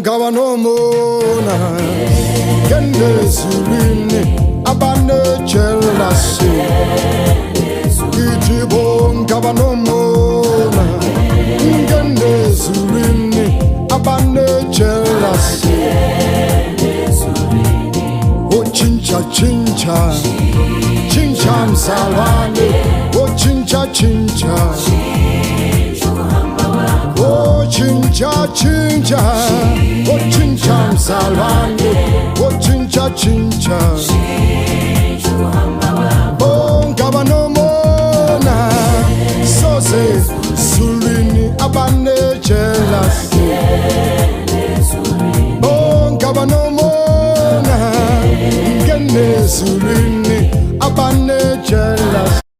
bonga nomona kende zulini abane chelase iti bonga nomona kende zulini abane chelase o chincha chincha chincha msalani o chincha chincha o chincha chincha o chincha msalani o chincha chincha bonga